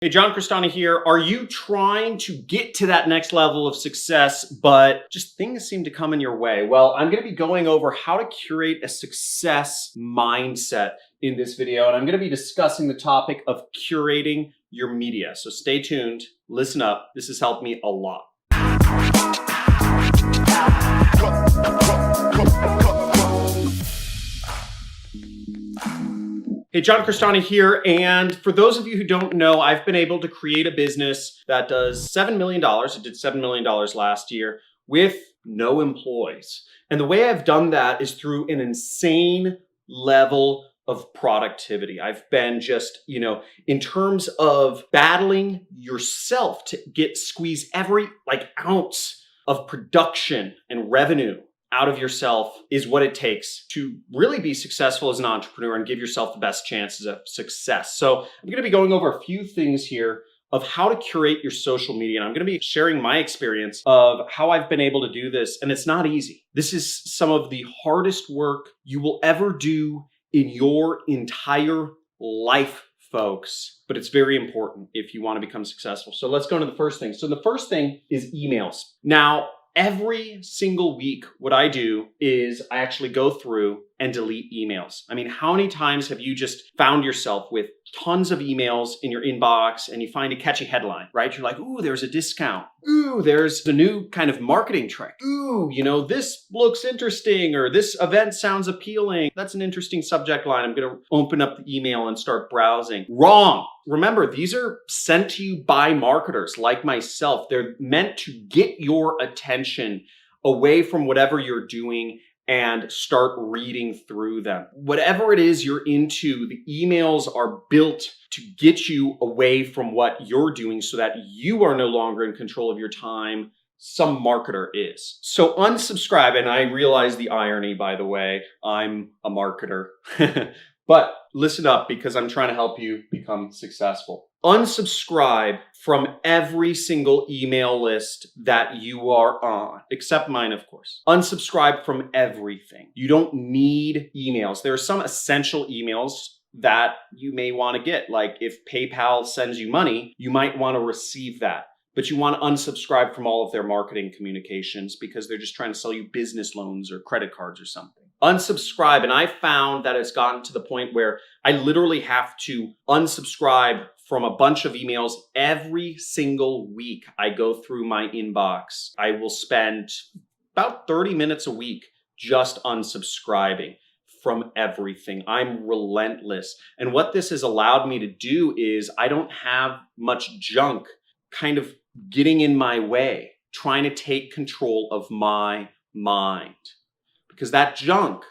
Hey, Johncrestani here. Are you trying to get to that next level of success, but just things seem to come in your way? Well, I'm going to be going over how to curate a success mindset in this video, and I'm going to be discussing the topic of curating your media. So stay tuned, listen up. This has helped me a lot. Hey, Johncrestani here, and for those of you who don't know, I've been able to create a business that does $7 million. It did $7 million last year with no employees. And the way I've done that is through an insane level of productivity. I've been just, in terms of battling yourself to squeeze every ounce of production and revenue out of yourself is what it takes to really be successful as an entrepreneur and give yourself the best chances of success. So I'm going to be going over a few things here of how to curate your social media. And I'm going to be sharing my experience of how I've been able to do this. And it's not easy. This is some of the hardest work you will ever do in your entire life, folks. But it's very important if you want to become successful. So let's go into the first thing. So the first thing is emails. Now, every single week, what I do is I actually go through and delete emails. I mean, how many times have you just found yourself with tons of emails in your inbox and you find a catchy headline, right? You're like, ooh, there's a discount. Ooh, there's a new kind of marketing trick. Ooh, this looks interesting, or this event sounds appealing. That's an interesting subject line. I'm going to open up the email and start browsing. Wrong. Remember, these are sent to you by marketers like myself. They're meant to get your attention away from whatever you're doing and start reading through them. Whatever it is you're into, the emails are built to get you away from what you're doing so that you are no longer in control of your time. Some marketer is. So unsubscribe, and I realize the irony, by the way, I'm a marketer. But listen up, because I'm trying to help you become successful. Unsubscribe from every single email list that you are on, except mine, of course. Unsubscribe from everything. You don't need emails. There are some essential emails that you may want to get. Like if PayPal sends you money, you might want to receive that. But you want to unsubscribe from all of their marketing communications because they're just trying to sell you business loans or credit cards or something. Unsubscribe. And I found that it's gotten to the point where I literally have to unsubscribe from a bunch of emails every single week. I go through my inbox. I will spend about 30 minutes a week just unsubscribing from everything. I'm relentless. And what this has allowed me to do is I don't have much junk kind of getting in my way, trying to take control of my mind. Because that junk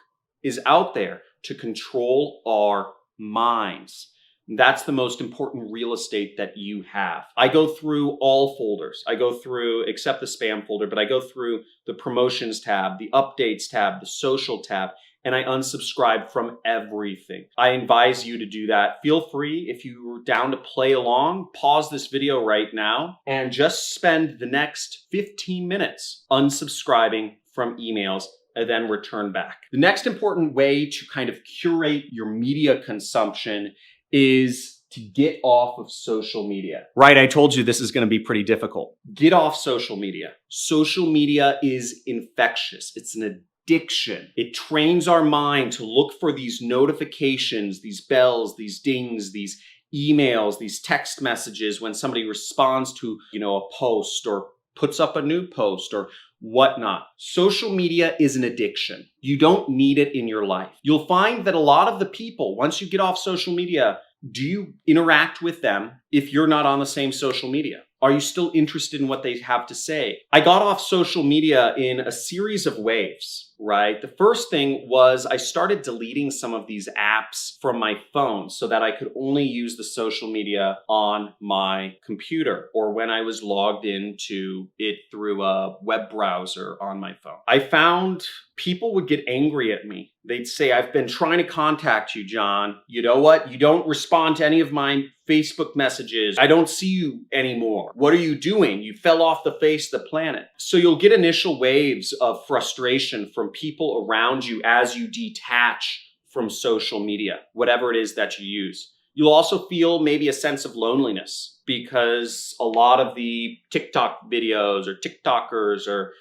is out there to control our minds. And that's the most important real estate that you have. I go through all folders. I go through, except the spam folder, but I go through the promotions tab, the updates tab, the social tab, and I unsubscribe from everything. I advise you to do that. Feel free, if you're down to play along, pause this video right now and just spend the next 15 minutes unsubscribing from emails and then return back. The next important way to kind of curate your media consumption is to get off of social media. Right, I told you this is going to be pretty difficult. Get off social media. Social media is infectious. It's an addiction. It trains our mind to look for these notifications, these bells, these dings, these emails, these text messages when somebody responds to, a post or puts up a new post or whatnot. Social media is an addiction. You don't need it in your life. You'll find that a lot of the people, once you get off social media, do you interact with them if you're not on the same social media? Are you still interested in what they have to say? I got off social media in a series of waves, right? The first thing was I started deleting some of these apps from my phone so that I could only use the social media on my computer or when I was logged into it through a web browser on my phone. I found people would get angry at me. They'd say, I've been trying to contact you, John. You know what? You don't respond to any of my Facebook messages. I don't see you anymore. What are you doing? You fell off the face of the planet. So you'll get initial waves of frustration from people around you as you detach from social media, whatever it is that you use. You'll also feel maybe a sense of loneliness. because a lot of the TikTok videos or TikTokers or,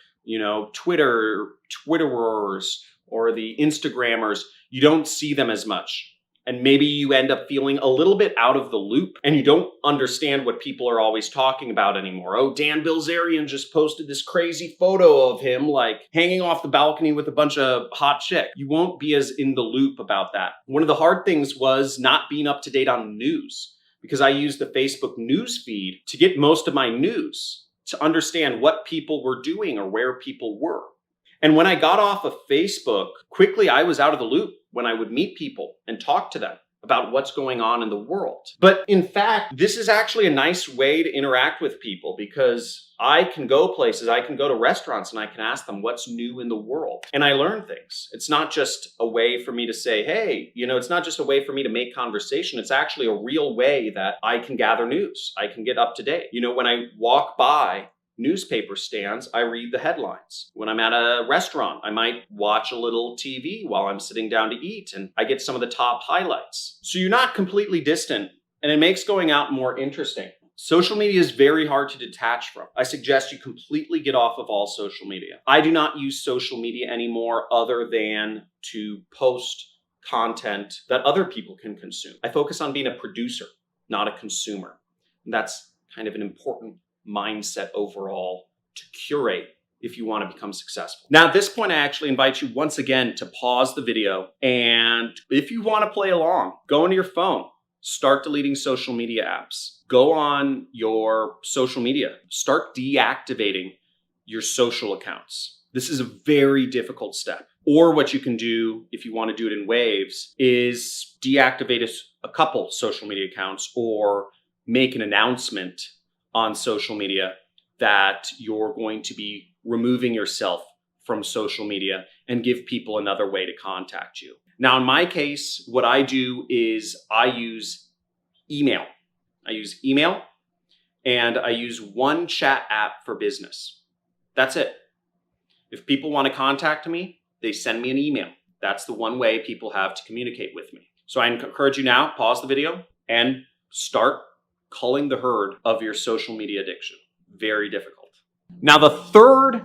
Twitterers or the Instagrammers, you don't see them as much. And maybe you end up feeling a little bit out of the loop and you don't understand what people are always talking about anymore. Oh, Dan Bilzerian just posted this crazy photo of him like hanging off the balcony with a bunch of hot chicks. You won't be as in the loop about that. One of the hard things was not being up to date on news, because I used the Facebook news feed to get most of my news, to understand what people were doing or where people were. And when I got off of Facebook, quickly I was out of the loop when I would meet people and talk to them about what's going on in the world. But in fact, this is actually a nice way to interact with people, because I can go places, I can go to restaurants and I can ask them what's new in the world. And I learn things. It's not just a way for me to say, hey, it's not just a way for me to make conversation. It's actually a real way that I can gather news. I can get up to date. When I walk by newspaper stands, I read the headlines. When I'm at a restaurant, I might watch a little TV while I'm sitting down to eat, and I get some of the top highlights. So you're not completely distant, and it makes going out more interesting. Social media is very hard to detach from. I suggest you completely get off of all social media. I do not use social media anymore other than to post content that other people can consume. I focus on being a producer, not a consumer. And that's kind of an important mindset overall to curate if you want to become successful. Now, at this point, I actually invite you once again to pause the video. And if you want to play along, go into your phone, start deleting social media apps. Go on your social media, start deactivating your social accounts. This is a very difficult step. Or what you can do, if you want to do it in waves, is deactivate a couple social media accounts or make an announcement on social media that you're going to be removing yourself from social media and give people another way to contact you. Now, in my case, what I do is I use email. I use email and I use one chat app for business. That's it. If people want to contact me, they send me an email. That's the one way people have to communicate with me. So I encourage you now, pause the video and start culling the herd of your social media addiction. Very difficult. Now, the third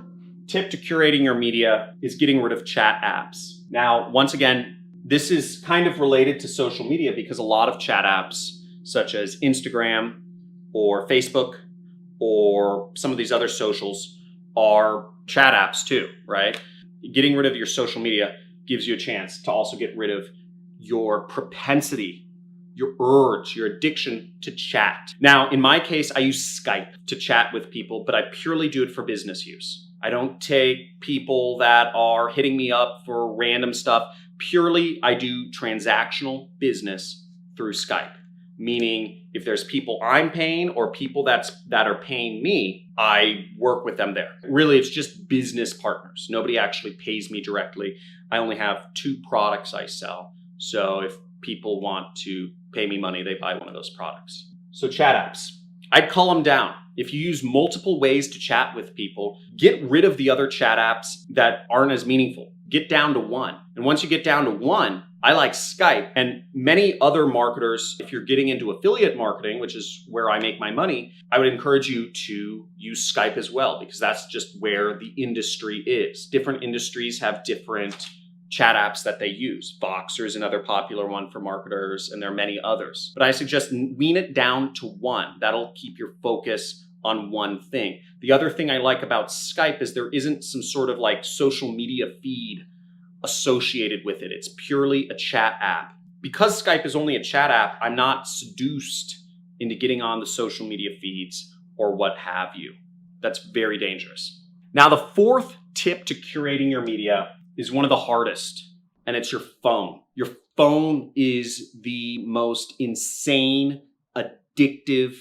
tip to curating your media is getting rid of chat apps. Now, once again, this is kind of related to social media because a lot of chat apps, such as Instagram or Facebook or some of these other socials, are chat apps too, right? Getting rid of your social media gives you a chance to also get rid of your propensity, your urge, your addiction to chat. Now, in my case, I use Skype to chat with people, but I purely do it for business use. I don't take people that are hitting me up for random stuff. Purely, I do transactional business through Skype. Meaning, if there's people I'm paying or people that are paying me, I work with them there. Really, it's just business partners. Nobody actually pays me directly. I only have 2 products I sell. So if people want to pay me money, they buy one of those products. So chat apps, I'd cull them down. If you use multiple ways to chat with people, get rid of the other chat apps that aren't as meaningful. Get down to 1. And once you get down to 1, I like Skype and many other marketers. If you're getting into affiliate marketing, which is where I make my money, I would encourage you to use Skype as well, because that's just where the industry is. Different industries have different chat apps that they use. Voxer is another popular one for marketers, and there are many others. But I suggest wean it down to 1. That'll keep your focus on one thing. The other thing I like about Skype is there isn't some sort of like social media feed associated with it. It's purely a chat app. Because Skype is only a chat app, I'm not seduced into getting on the social media feeds or what have you. That's very dangerous. Now, the 4th tip to curating your media is one of the hardest, and it's your phone. Your phone is the most insane, addictive,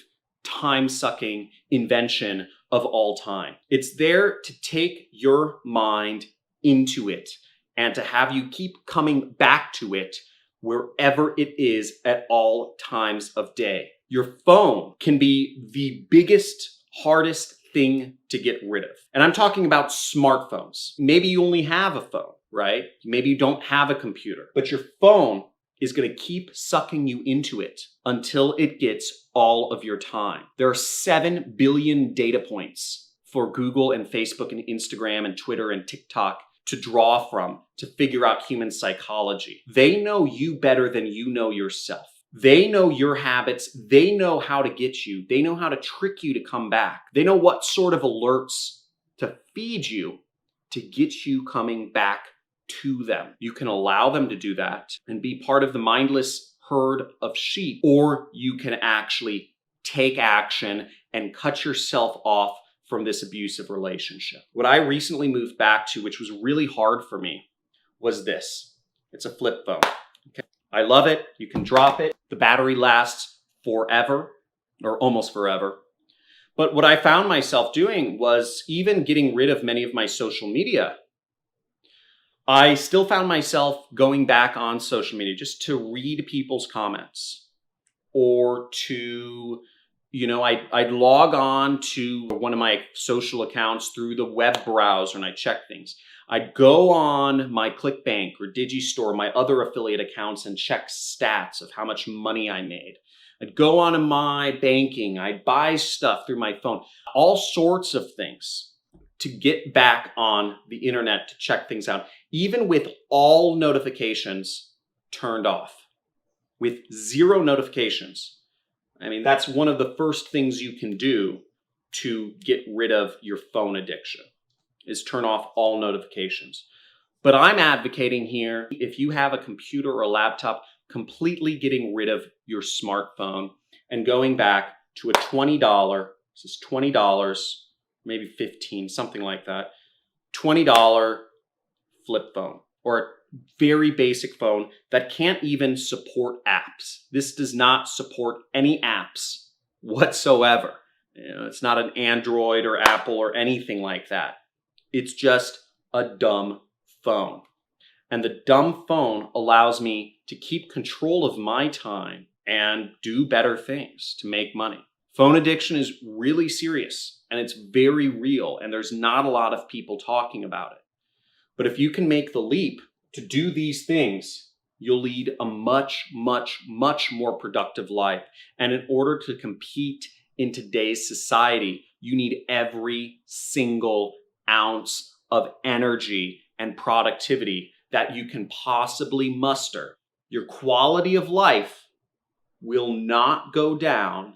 time-sucking invention of all time. It's there to take your mind into it and to have you keep coming back to it wherever it is at all times of day. Your phone can be the biggest, hardest thing to get rid of. And I'm talking about smartphones. Maybe you only have a phone, right? Maybe you don't have a computer, but your phone is going to keep sucking you into it until it gets all of your time. There are 7 billion data points for Google and Facebook and Instagram and Twitter and TikTok to draw from to figure out human psychology. They know you better than you know yourself. They know your habits. They know how to get you. They know how to trick you to come back. They know what sort of alerts to feed you to get you coming back to them. You can allow them to do that and be part of the mindless herd of sheep, or you can actually take action and cut yourself off from this abusive relationship. What I recently moved back to, which was really hard for me, was this. It's a flip phone. Okay. I love it. You can drop it. The battery lasts forever, or almost forever. But what I found myself doing was even getting rid of many of my social media. I still found myself going back on social media just to read people's comments, or to, I'd log on to one of my social accounts through the web browser and I check things. I'd go on my Clickbank or Digistore, my other affiliate accounts, and check stats of how much money I made. I'd go on to my banking. I'd buy stuff through my phone, all sorts of things to get back on the internet to check things out, even with all notifications turned off, with 0 notifications. I mean, that's one of the first things you can do to get rid of your phone addiction, is turn off all notifications. But I'm advocating here, if you have a computer or a laptop, completely getting rid of your smartphone and going back to a $20, this is $20, maybe 15, something like that, $20 flip phone, or a very basic phone that can't even support apps. This does not support any apps whatsoever. It's not an Android or Apple or anything like that. It's just a dumb phone. And the dumb phone allows me to keep control of my time and do better things to make money. Phone addiction is really serious and it's very real, and there's not a lot of people talking about it. But if you can make the leap to do these things, you'll lead a much, much, much more productive life. And in order to compete in today's society, you need every single ounce of energy and productivity that you can possibly muster. Your quality of life will not go down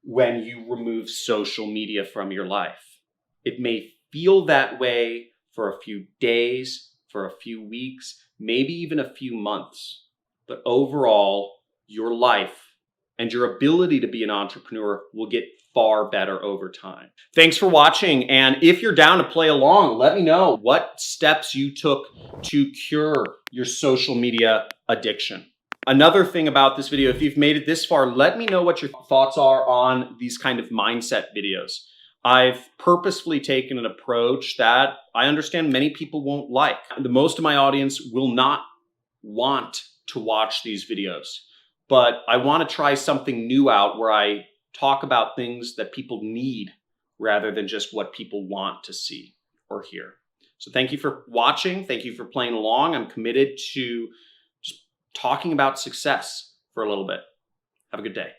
when you remove social media from your life. It may feel that way for a few days, for a few weeks, maybe even a few months. But overall, your life and your ability to be an entrepreneur will get far better over time. Thanks for watching. And if you're down to play along, let me know what steps you took to cure your social media addiction. Another thing about this video, if you've made it this far, let me know what your thoughts are on these kind of mindset videos. I've purposefully taken an approach that I understand many people won't like. The most of my audience will not want to watch these videos, but I want to try something new out where I talk about things that people need rather than just what people want to see or hear. So thank you for watching. Thank you for playing along. I'm committed to just talking about success for a little bit. Have a good day.